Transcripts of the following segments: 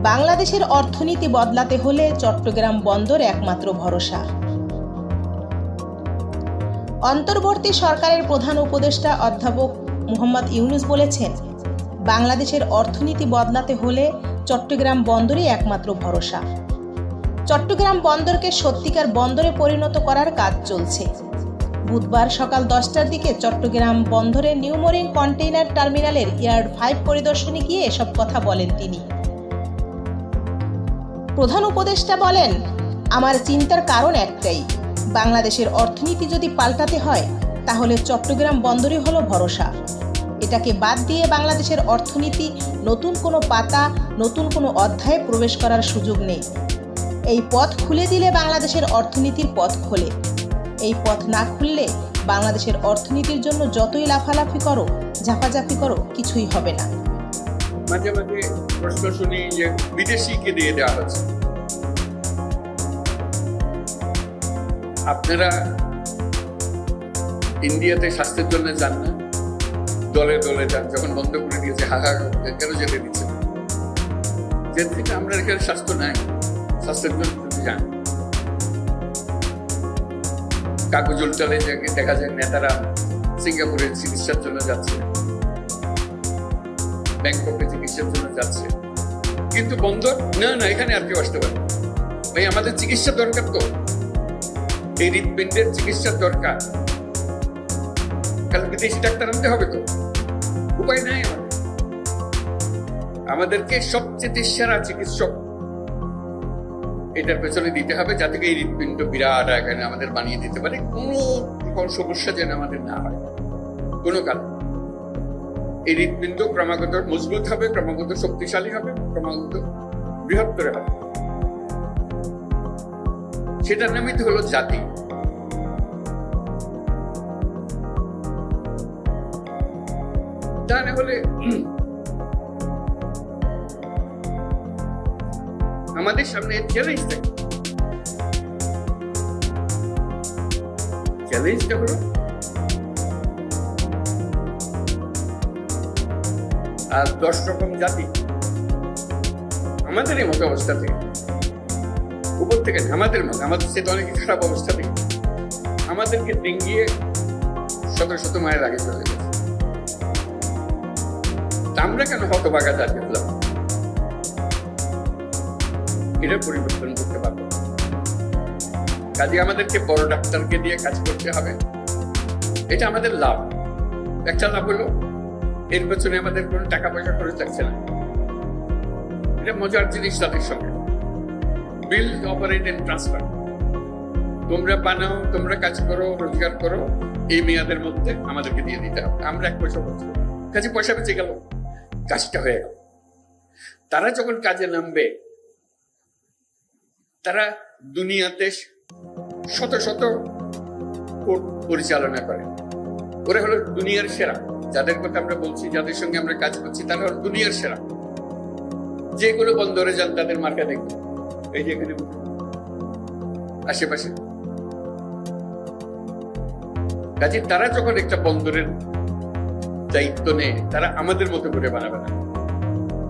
বাংলাদেশের অর্থনীতি বদলাতে হলে চট্টগ্রাম বন্দর একমাত্র ভরসা। অন্তর্বর্তী সরকারের প্রধান উপদেষ্টা অধ্যাপক মোহাম্মদ ইউনূস বলেছেন, বাংলাদেশের অর্থনীতি বদলাতে হলে চট্টগ্রাম বন্দরই একমাত্র ভরসা। চট্টগ্রাম বন্দরকে সত্যিকার বন্দরে পরিণত করার কাজ চলছে। বুধবার সকাল 10টার দিকে চট্টগ্রাম বন্দরের নিউ মরিন কন্টেইনার টার্মিনালের ইয়ার্ড 5 পরিদর্শনে গিয়ে এসব কথা বলেন তিনি। প্রধান উপদেষ্টা বলেন, আমার চিন্তার কারণ একটাই, বাংলাদেশের অর্থনীতি যদি পাল্টাতে হয় তাহলে চট্টগ্রাম বন্দরই হলো ভরসা। এটাকে বাদ দিয়ে বাংলাদেশের অর্থনীতি নতুন কোনো পাতা, নতুন কোনো অধ্যায়ে প্রবেশ করার সুযোগ নেই। এই পথ খুলে দিলে বাংলাদেশের অর্থনীতির পথ খোলে। এই পথ না খুললে বাংলাদেশের অর্থনীতির জন্য যতই লাফালাফি করো, ঝাপাঝাপি করো, কিছুই হবে না। মাঝে মাঝে প্রশ্ন শুনি যে বিদেশিকে দিয়ে দেওয়া হচ্ছে। আপনারা ইন্ডিয়াতে স্বাস্থ্যের জন্য যান না, দলে দলে যান, যখন বন্ধ করে দিয়েছে হাহা কেন যেতে দিচ্ছে না? যে থেকে আমরা এখানে স্বাস্থ্য নাই, স্বাস্থ্যের জন্য যদি যান, কাগজ উল্টালে দেখা যায় নেতারা সিঙ্গাপুরে চিকিৎসার জন্য যাচ্ছে, ব্যাংককে চিকিৎসার জন্য যাচ্ছে, কিন্তু বন্দর না এখানে আর কেউ আসতে পারে। ভাই, আমাদের চিকিৎসা দরকার, তো এই হৃদপিণ্ডের চিকিৎসার দরকার, কারণ বিদেশি ডাক্তার আনতে হবে, তো উপায় নাই আমাদেরকে সবচেয়ে সেরা চিকিৎসক এটার পেছনে দিতে হবে, যাতে এই হৃদপিণ্ড বিরাট এখানে আমাদের বানিয়ে দিতে পারে, কোনো সমস্যা যেন আমাদের না হয় কোনো কারণ। এই হৃদপিণ্ড ক্রমাগত মজবুত হবে, ক্রমাগত শক্তিশালী হবে, ক্রমাগত বৃহত্তর হবে। সেটার নামই তো হলো জাতি। তা না হলে আমাদের সামনে চ্যালেঞ্জটা হলো আর 10 রকম জাতি আমাদের এই মতো অবস্থা থেকে, উপর থেকে আমাদের সেটা অনেক খারাপ অবস্থা থেকে আমাদেরকে ডিঙ্গিয়ে শত শত মায়ের আগে চলে গেছে। আমরা কেন হতভাগা জাতি হলাম? এটা পরিবর্তন করতে পারবো। কাজে আমাদেরকে বড় ডাক্তারকে দিয়ে কাজ করতে হবে। এটা আমাদের লাভ। একটা লাভ হলো এর পেছনে আমাদের কোনো টাকা পয়সা খরচ লাগছে না। এটা মজার জিনিস তাদের সঙ্গে। Build, operate and transfer. তোমরা বানাও, তোমরা কাজ করো, রোজগার করো, এই মেয়াদের মধ্যে আমাদেরকে দিয়ে দিতে হবে। আমরা 1 পয়সা খরচ করবো, কাজে পয়সা বেঁচে গেল, কাজটা হয়ে গেল। তারা যখন কাজে নামবে, তারা দুনিয়াতে শত শত কোর্ট পরিচালনা করে। ওরা হলো দুনিয়ার সেরা। যাদের কথা আমরা বলছি, যাদের সঙ্গে আমরা কাজ করছি, তারা হলো দুনিয়ার সেরা। যেগুলো বন্দরে যান তাদের মার্কা দেখবে, এই যে এখানে আশেপাশে। কাজে তারা যখন একটা বন্দরের দায়িত্ব নেয়, তারা আমাদের মতো করে বানাবে না।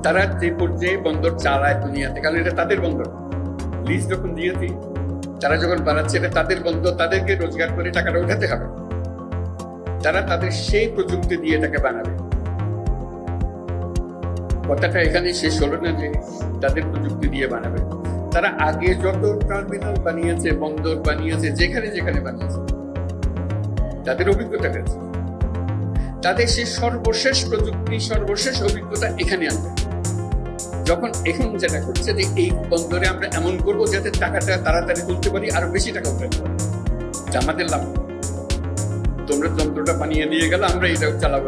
তারা যে পর্যায়ে বন্দর চালায় দুনিয়াতে, কারণ এটা তাদের বন্দর, লিজ যখন দিয়েছি, তারা যখন বানাচ্ছে এটা তাদের বন্দর, তাদেরকে রোজগার করে টাকাটা উঠাতে হবে। তারা তাদের সেই প্রযুক্তি দিয়ে এটাকে বানাবে। কথাটা এখানে শেষ হলো না যে তাদের প্রযুক্তি দিয়ে বানাবে। তারা আগে যত টার্মিনাল বানিয়েছে, বন্দর বানিয়েছে, যেখানে যেখানে বানিয়েছে, তাদের অভিজ্ঞতা হয়েছে। তাদের সেই সর্বশেষ প্রযুক্তি, সর্বশেষ অভিজ্ঞতা এখানে আনবে। যখন এখন যেটা করছে যে এই বন্দরে আমরা এমন করবো যাতে টাকাটা তাড়াতাড়ি তুলতে পারি, আরো বেশি টাকা উঠাতে পারি, আমাদের লাভ। তোমরা যন্ত্রটা বানিয়ে দিয়ে গেলে আমরা এটা চালাবো,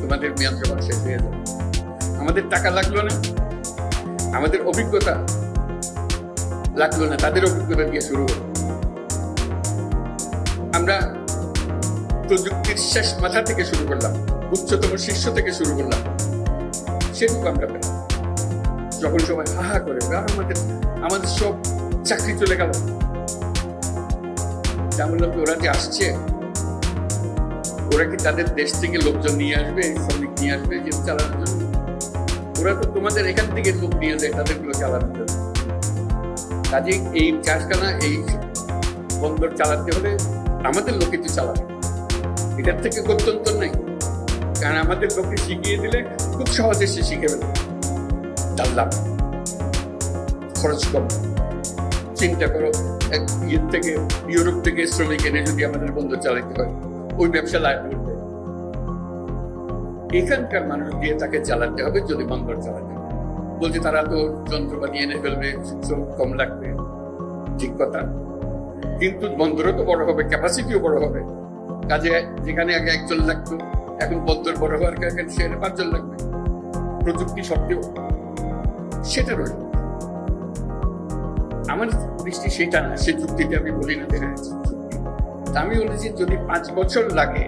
তোমাদের মেয়াদ যখন শেষ হয়ে যাবে। আমাদের টাকা লাগলো না, আমাদের অভিজ্ঞতা লাগলো না, তাদের অভিজ্ঞতা দিয়ে শুরু হলো। আমরা প্রযুক্তির শেষ মাথা থেকে শুরু করলাম, উচ্চতম শীর্ষ থেকে শুরু করলাম, সেটুকু আমরা পেলাম। যখন সবাই হাহা করে, আমাদের সব চাকরি চলে গেল, তেমন লোক ওরা যে আসছে, ওরা কি তাদের দেশ থেকে লোকজন নিয়ে আসবে, শ্রমিক নিয়ে আসবে যে চালানোর জন্য? ওরা তো তোমাদের এখান থেকে লোক নিয়ে যায় তাদেরগুলো চালাতে হবে। কাজে এই কারখানা এই বন্দর চালাতে হলে আমাদের লোকে তো চালাবে, এটার থেকে গত্যন্তর নেই। কারণ আমাদের লোককে শিখিয়ে দিলে খুব সহজে সে শিখে ফেলবে, তার লাভ, খরচ কম। চিন্তা করো, ইউরোপ থেকে শ্রমিক এনে যদি আমাদের বন্দর চালাতে হয়, ওই ব্যবসা লাভ করবে। এখানকার মানুষ দিয়ে তাকে চালাতে হবে যদি বন্দর চালাতে হবে। বলছে তারা তো যন্ত্রপাতি এনে ফেলবে, শ্রম কম লাগবে, ঠিক কথা, কিন্তু বন্দরও তো বড় হবে, ক্যাপাসিটিও বড় হবে। কাজে যেখানে আগে 1 জন লাগতো, এখন বন্দর বড় হওয়ার কারণে সেখানে 5 জন লাগবে, প্রযুক্তি সত্ত্বেও। সেটা রইল আমার দৃষ্টি, সেটা না, সে চুক্তিতে আমি বলি না দেখা যাচ্ছে চুক্তি। আমি বলেছি যদি 5 বছর লাগে,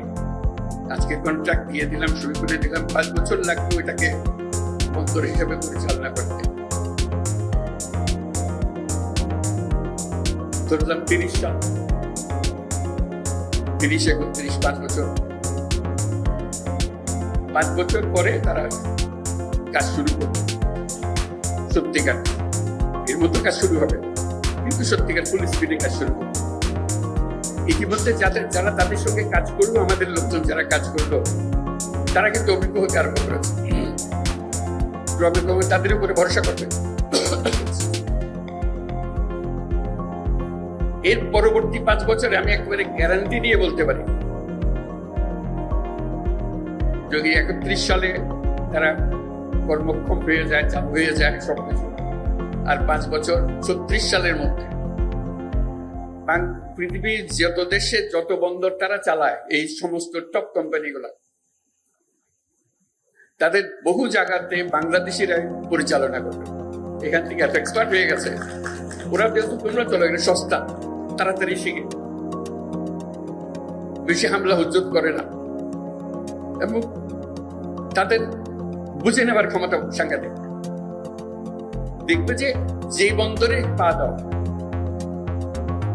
আজকে কন্ট্রাক্ট দিয়ে দিলাম, শুরু করে দিলাম, 5 বছর লাগবে ওইটাকে বন্দর হিসেবে পরিচালনা করতে। ধরলাম 30 সাল, 30, 31, 5 বছর। 5 বছর পরে তারা কাজ শুরু করবে, সত্যিকার এর মতো কাজ শুরু হবে, কিন্তু সত্যিকার ফুল স্পিডে কাজ শুরু করবে। ইতিমধ্যে যারা তাদের সঙ্গে কাজ করলো, আমাদের লোকজন যারা কাজ করলো, তারা কিন্তু অভিজ্ঞ হতে আরম্ভ করেছে। ক্রমে ক্রমে তাদের উপরে ভরসা করবে। এর পরবর্তী 5 বছরে আমি একেবারে গ্যারান্টি দিয়ে বলতে পারি, যদি 31 সালে তারা কর্মক্ষম হয়ে যায়, চালু হয়ে যায় সবকিছু, আর 5 বছর 36 সালের মধ্যে পৃথিবীর যত দেশে যত বন্দর তারা চালায়, এই সমস্ত টপ কোম্পানিগুলা, তাদের বহু জায়গাতে বাংলাদেশিরা পরিচালনা করবে। এখান থেকে এত এক্সপার্ট হয়ে গেছে, ওরা যেহেতু তোমরা চলো, এটা সস্তা, তাড়াতাড়ি শিখে, বেশি হামলা হুজ্জত করে না, এবং তাদের বুঝে নেবার ক্ষমতা সাংঘাতিক। দেখবে যে বন্দরে পা দাও,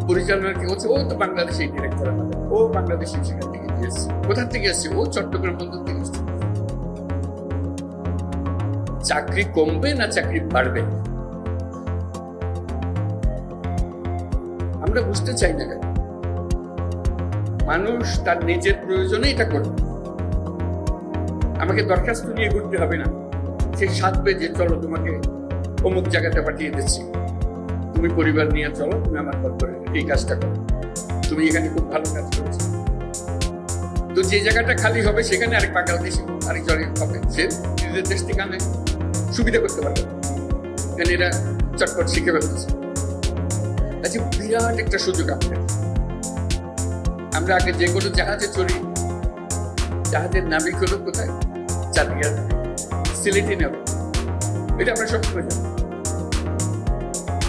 পরিচালনা কি হচ্ছে, ও তো বাংলাদেশে ডিরেক্টর, ও বাংলাদেশে সেখান থেকে গিয়েছে, কোথা থেকে এসছে, ও চট্টগ্রাম বন্দর থেকে এসছে। চাকরি কমবে না চাকরি বাড়বে, আমরা বুঝতে চাই না কেন। মানুষ তার নিজের প্রয়োজনে এটা করবে, আমাকে দরখাস্ত নিয়ে ঘুরতে হবে না। সে সাধবে যে চলো তোমাকে অমুক জায়গাতে পাঠিয়ে দিচ্ছি, তুমি পরিবার নিয়ে চলো, তুমি আমার করে এই কাজটা করো, তুমি এখানে খুব ভালো কাজ করেছো। তো যে জায়গাটা খালি হবে সেখানে আরেক বাংলাদেশি আরেকজনের হবে, সে নিজের দেশ থেকে আনে, সুবিধা করতে পারবে, এখানে এরা চটপট শিখে ফেলতেছে। আচ্ছা, বিরাট একটা সুযোগ আমাদের। আমরা আগে যে কোনো জাহাজে চড়ি, জাহাজের নাবিক হলো কোথায়, চাঁদিয়া, সিলেটি নেব, এটা আমরা সবসময় জানি।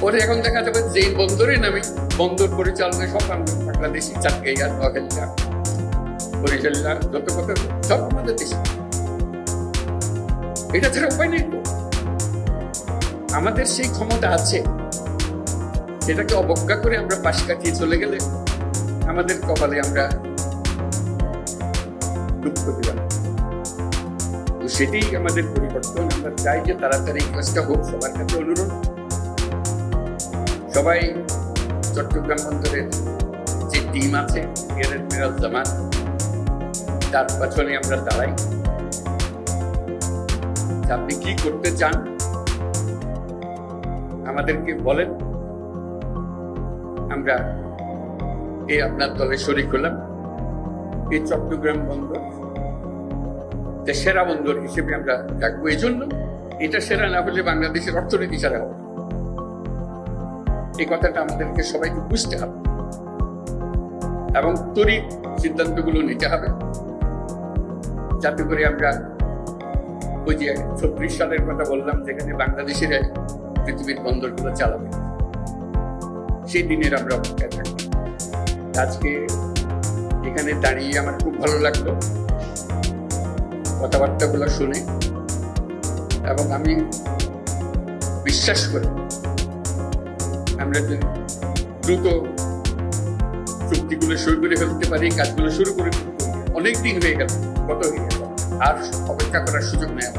ওরা এখন দেখা যাবে যে বন্দরে নামি, বন্দর পরিচালনায় সব আমরা বাংলাদেশি, চাটগাইয়া, নোয়াখালীরা, বরিশালীরা, যত কথা সব আমাদের দেশে। এটা ছাড়া উপায় নেই। আমাদের সেই ক্ষমতা আছে, সেটাকে অবজ্ঞা করে আমরা পাশ কাটিয়ে চলে গেলে আমাদের কপালে আমরা দুঃখ দিলাম। তো সেটাই আমাদের পরিবর্তন। আমরা চাই যে তাড়াতাড়ি কাজটা হোক। সবার কাছে অনুরোধ, সবাই চট্টগ্রাম বন্দরের যে টিম আছে, এডমিরাল জামান, তার পেছনে আমরা দাঁড়াই। আপনি কি করতে চান আমাদেরকে বলেন, আমরা আপনার দলে শরিক হলাম। এই চট্টগ্রাম বন্দর সেরা বন্দর হিসেবে আমরা রাখবো। এই জন্য এটা সেরা না হলে বাংলাদেশের অর্থনীতি সেরা হবে, এই কথাটা আমাদেরকে সবাইকে বুঝতে হবে এবং তড়িৎ সিদ্ধান্তগুলো নিতে হবে, যাতে করে আমরা ওই যে 36 সালের কথা বললাম, যেখানে বাংলাদেশের পৃথিবীর বন্দরগুলো চালাবে, সেই দিনের আমরা অপেক্ষায় থাকি। আজকে এখানে দাঁড়িয়ে আমার খুব ভালো লাগলো কথাবার্তাগুলো শুনে, এবং আমি বিশ্বাস করি আমরা যদি দ্রুত চুক্তিগুলো শুরু করে ফেলতে পারি, কাজগুলো শুরু করে ফেলতে পারি। অনেক দিন হয়ে গেল, কত হয়ে গেল, আর অপেক্ষা করার সুযোগ নেই।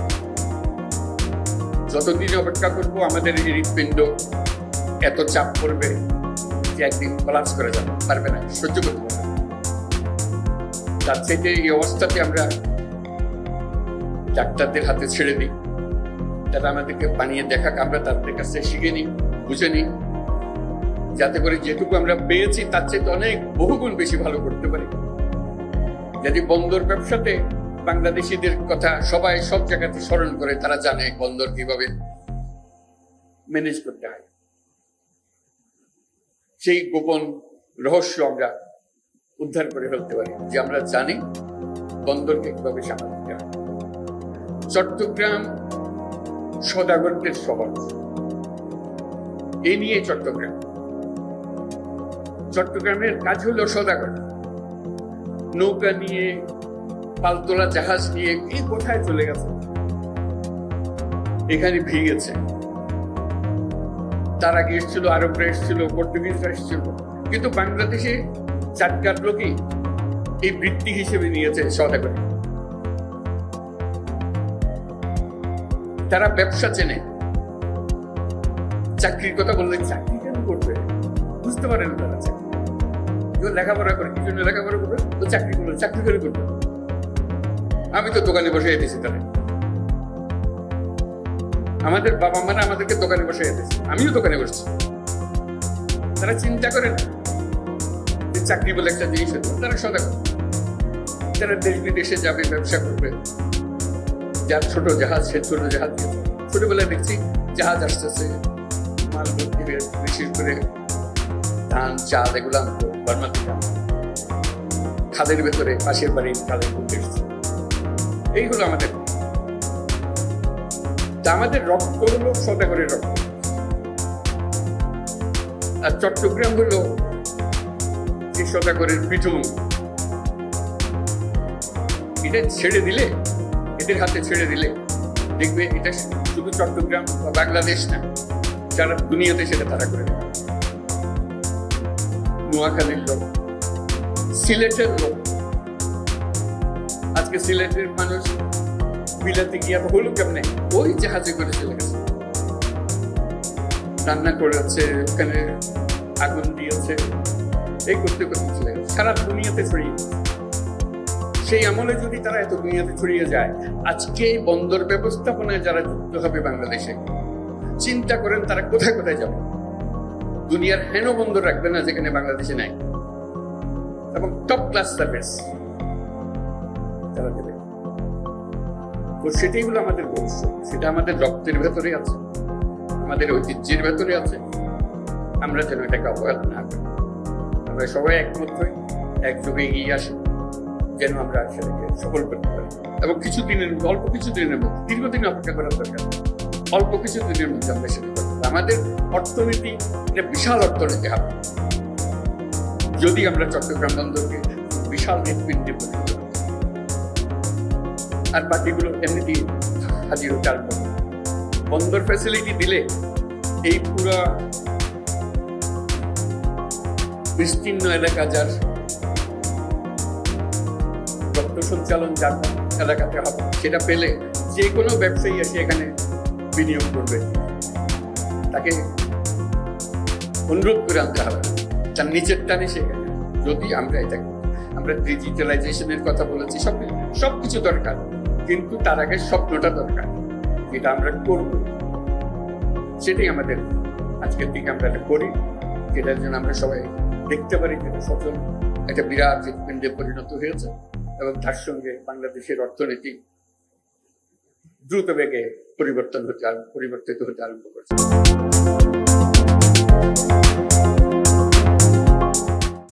যতদিন অপেক্ষা করবো আমাদের এই হৃৎপিণ্ড এত চাপ পড়বে যে একদিন কলাপস করে যাবে, পারবে না, সহ্য করতে পারবে না। তার থেকে এই অবস্থাতে আমরা ডাক্তারদের হাতে ছেড়ে দিই, তারা আমাদেরকে বানিয়ে দেখাক, আমরা তাদের কাছে শিখে নিই, বুঝে নিই, যাতে করে যেটুকু আমরা পেয়েছি তার চেয়ে অনেক বহুগুণ বেশি ভালো করতে পারি। যদি বন্দর ব্যবসাতে বাংলাদেশিদের কথা সবাই সব জায়গাতে স্মরণ করে, তারা জানে বন্দর কিভাবে ম্যানেজ করতে হয়। সেই গোপন রহস্য আমরা উদ্ধার করে ফেলতে পারি, যে আমরা জানি বন্দরকে কিভাবে সামলাতে হয়। চট্টগ্রাম সদাগরদের শহর, এই নিয়ে চট্টগ্রামের কাজ হলো সদাগর। নৌকা নিয়ে, পালতোলা জাহাজ নিয়ে এই কোথায় চলে গেছে, এখানে ভিগেছে। তার আগে এসেছিল আরবরা, এসেছিল পর্তুগিজরা, এসেছিল, কিন্তু বাংলাদেশে চাটকার লোকই এই বৃত্তি হিসেবে নিয়েছে সদাগর। তারা ব্যবসা চেনে। চাকরির কথা বললে চাকরি কেন করবে বুঝতে পারে না তারা। চাকরি লেখাপড়া করে, কি জন্য লেখাপড়া করবে, তো চাকরি করবে, চাকরি করে করবে। আমি তো দোকানে বসে দিয়েছি, তারা আমাদের বাবা মারা আমাদেরকে দোকানে বসে দিয়েছে, আমিও দোকানে বসছি। তারা চিন্তা করে না যে চাকরি বলে একটা জিনিস হতো। তারা সদাগর, তারা দেশ বিদেশে যাবে, ব্যবসা করবে। যার ছোট জাহাজ, সে ছোট জাহাজ দিয়ে, ছোটবেলায় দেখছি জাহাজ আসতেছে, মাল ভর্তি, বিশেষ করে ধান, চাল, এগুলো আনতো বার্মা থেকে, খালের ভেতরে, পাশের বাড়ির খালের মধ্যে এসছে। এইগুলো আমাদের, আমাদের রক্ত হলো সদাগরের রক্ত। আর চট্টগ্রাম হলো যে সদাগরের পৃথিবী। এটা ছেড়ে দিলে, এদের হাতে ছেড়ে দিলে দেখবে এটা শুধু চট্টগ্রাম বা বাংলাদেশ না, যারা দুনিয়াতে সেটা তারা করে দেবে। নোয়াখালীর লোক, সিলেটের লোক, আজকে সিলেটের মানুষ বিলাতে গিয়ে হলো কেমনে, ওই জাহাজে করে চলে গেছে, রান্না করেছে, ওখানে আগুন দিয়েছে, এই করতে করতে চলে গেছে, সারা দুনিয়াতে ছড়িয়ে গেছে। সেই আমলে যদি তারা এত দুনিয়াতে ছড়িয়ে যায়, আজকে বন্দর ব্যবস্থাপনায় যারা যুক্ত হবে বাংলাদেশে, চিন্তা করেন তারা কোথায় কোথায় যাবে। দুনিয়ার হেন বন্দর রাখবে না যেখানে বাংলাদেশে নাই, এবং টপ ক্লাস সার্ভিস তারা দেবে। তো সেটাই হলো আমাদের ভবিষ্যৎ, সেটা আমাদের রক্তের ভেতরে আছে, আমাদের ঐতিহ্যের ভেতরে আছে। আমরা যেন এটাকে অবহেলা না করি, আমরা সবাই একমত হই, একযোগে এগিয়ে আসি, যেন আমরা সেটাকে সফল করতে পারি। এবং অল্প কিছু দিনের মধ্যে, দীর্ঘদিন অপেক্ষা করার দরকার, অল্প কিছু দিনের মধ্যে আমরা সেটা করতে পারি। আমাদের অর্থনীতি, এটা বিশাল অর্থনীতি হবে যদি আমরা চট্টগ্রাম বন্দরকে বিশাল হৃৎপিণ্ডে পরিণত করি। আর বাকিগুলো এমনিতেই হাজির চাল পাবে। বন্দর ফ্যাসিলিটি দিলে এই পুরো বিস্তীর্ণ এলাকা, যার রক্ত সঞ্চালন যার এলাকাতে হবে, সেটা পেলে যে কোনো ব্যবসায়ী এসে এখানে বিনিয়োগ করবে, তাকে অনুরোধ করে আনতে হবে, তার নিচের টানে সেখানে। যদি আমরা ডিজিটালাইজেশনের কথা বলেছি, সবকিছু দরকার, কিন্তু তার আগে স্বপ্নটা দরকার, যেটা আমরা করব, সেটাই আমাদের আজকের দিকে আমরা এটা করি, যেটার জন্য আমরা সবাই দেখতে পারি যেটা সচল একটা বিরাট হৃৎপিণ্ডে পরিণত হয়েছে, এবং তার সঙ্গে বাংলাদেশের অর্থনীতি দ্রুত বেগে পরিবর্তিত হতে আরম্ভ করছে।